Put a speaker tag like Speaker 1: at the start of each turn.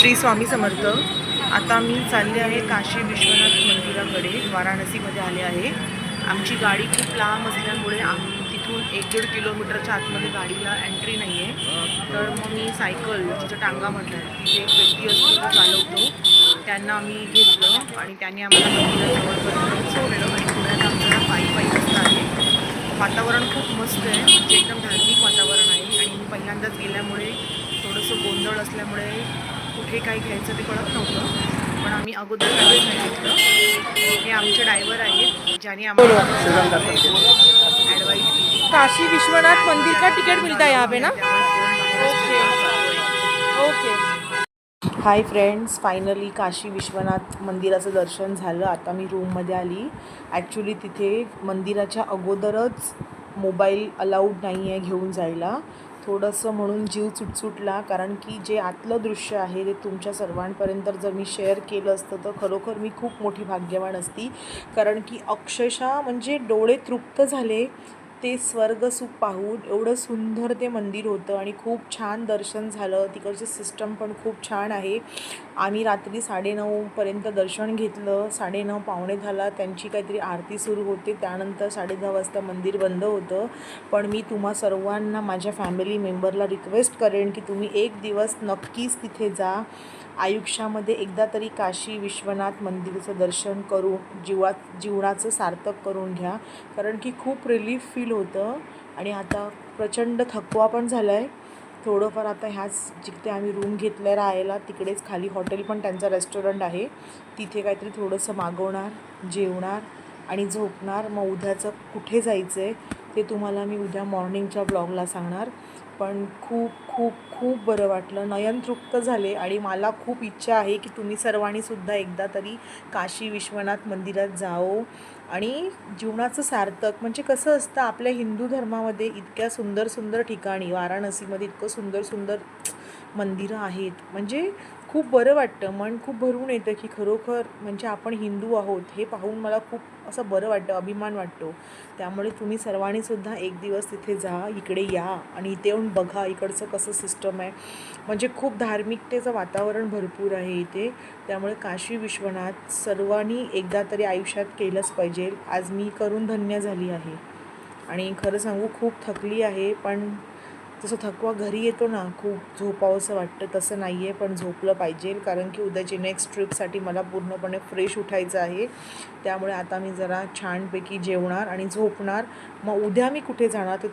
Speaker 1: श्री स्वामी समर्थ। आता मी चालले आहे काशी विश्वनाथ मंदिराकडे, वाराणसीमध्ये आले आहे। आमची गाडी खूप लांब असल्यामुळे आम्ही तिथून 1-1.5 किलोमीटरच्या आतमध्ये गाडीला एंट्री नाही आहे। तर मग मी सायकल, जिचं टांगा म्हटलं आहे, तिथे एक व्यक्ती असतो तो चालवतो, त्यांना आम्ही घेतलं आणि त्यांनी आम्हाला मंदिराजवळपर्यंत सोडलं आणि पुण्यात आमचा पायी रस्ता आहे। वातावरण खूप मस्त आहे, म्हणजे एकदम धार्मिक वातावरण आहे आणि मी पहिल्यांदाच गेल्यामुळे थोडंसं गोंधळ असल्यामुळे कुठे काय घ्यायचं ते कळत नव्हतं, पण आम्ही अगोदर काहीच नाही घेतलं। हे आमचे ड्रायव्हर आहेत ज्यांनी आम्हाला ॲडवाईस केली।
Speaker 2: काशी विश्वनाथ मंदिर का टिकट मिलता है यहाँ पे ना?
Speaker 1: Okay
Speaker 2: okay.
Speaker 1: Hi friends, finally Kashi Vishwanath मंदिराचं दर्शन झालं। आता मी रूममध्ये आली। ॲक्च्युली तिथे मंदिराच्या अगोदरच मोबाईल अलाउड नाही आहे घेऊन जायला, थोडंसं म्हणून जीव चुटचुटला, कारण की जे आतलं दृश्य आहे ते तुमच्या सर्वांपर्यंत जर मी शेअर केलं असतं तर खरोखर मी खूप मोठी भाग्यवान असती, कारण की अक्षरशः म्हणजे डोळे तृप्त झाले ते स्वर्गसुख पाहून। एवढं सुंदर ते मंदिर होतं आणि खूप छान दर्शन झालं। तिकडची सिस्टम पण खूप छान आहे। आम्ही रात्री 9:30पर्यंत दर्शन घेतलं। 9:30 पावणे 10ला त्यांची काहीतरी आरती सुरू होते, त्यानंतर 10:30 वाजता मंदिर बंद होतं। पण मी तुम्हा सर्वांना, माझ्या फॅमिली मेंबरला रिक्वेस्ट करेन की तुम्ही एक दिवस नक्कीच तिथे जा। आयुष्यामध्ये एकदा तरी काशी विश्वनाथ मंदिराचं दर्शन करून जीवनाचं सार्थक करून घ्या, कारण की खूप रिलीफ फील होतं आणि आता प्रचंड थकवा पण झाला आहे थोडंफार। आता ह्याच जिथे आम्ही रूम घेतलं राहायला तिकडेच खाली हॉटेल पण त्यांचं रेस्टॉरंट आहे, तिथे काहीतरी थोडंसं मागवणार, जेवणार आणि झोपणार। मग उद्याचं कुठे जायचं आहे ते तुम्हाला मी उद्या मॉर्निंगच्या ब्लॉगला सांगणार। पण खूप खूप खूप बरं वाटलं, नयन तृप्त झाले आणि मला खूप इच्छा आहे की तुम्ही सर्वांनीसुद्धा एकदा तरी काशी विश्वनाथ मंदिरात जाओ आणि जीवनाचं सार्थक, म्हणजे कसं असतं आपल्या हिंदू धर्मामध्ये इतक्या सुंदर सुंदर ठिकाणी, वाराणसीमध्ये इतकं सुंदर सुंदर मंदिरं आहेत, म्हणजे खूप बरं वाटतं, मन खूप भरून येतं की खरोखर म्हणजे आपण हिंदू आहोत हे पाहून मला खूप असं बरं वाटतं, अभिमान वाटतो। त्यामुळे तुम्ही सर्वांनीसुद्धा एक दिवस तिथे जा, इकडे या आणि इथे येऊन बघा इकडचं कसं सिस्टम आहे, म्हणजे खूप धार्मिकतेचं वातावरण भरपूर आहे इथे। त्यामुळे काशी विश्वनाथ सर्वांनी एकदा तरी आयुष्यात केलंच पाहिजे। आज मी करून धन्य झाली आहे आणि खरं सांगू खूप थकली आहे, पण जसं थकवा घरी येतो ना, खूप झोपावंसं वाटतं, तसं नाही आहे, पण झोपलं पाहिजे, कारण की उद्याची नेक्स्ट ट्रिपसाठी मला पूर्णपणे फ्रेश उठायचं आहे। त्यामुळे आता मी जरा छानपैकी जेवणार आणि झोपणार, मग उद्या मी कुठे जाणार ते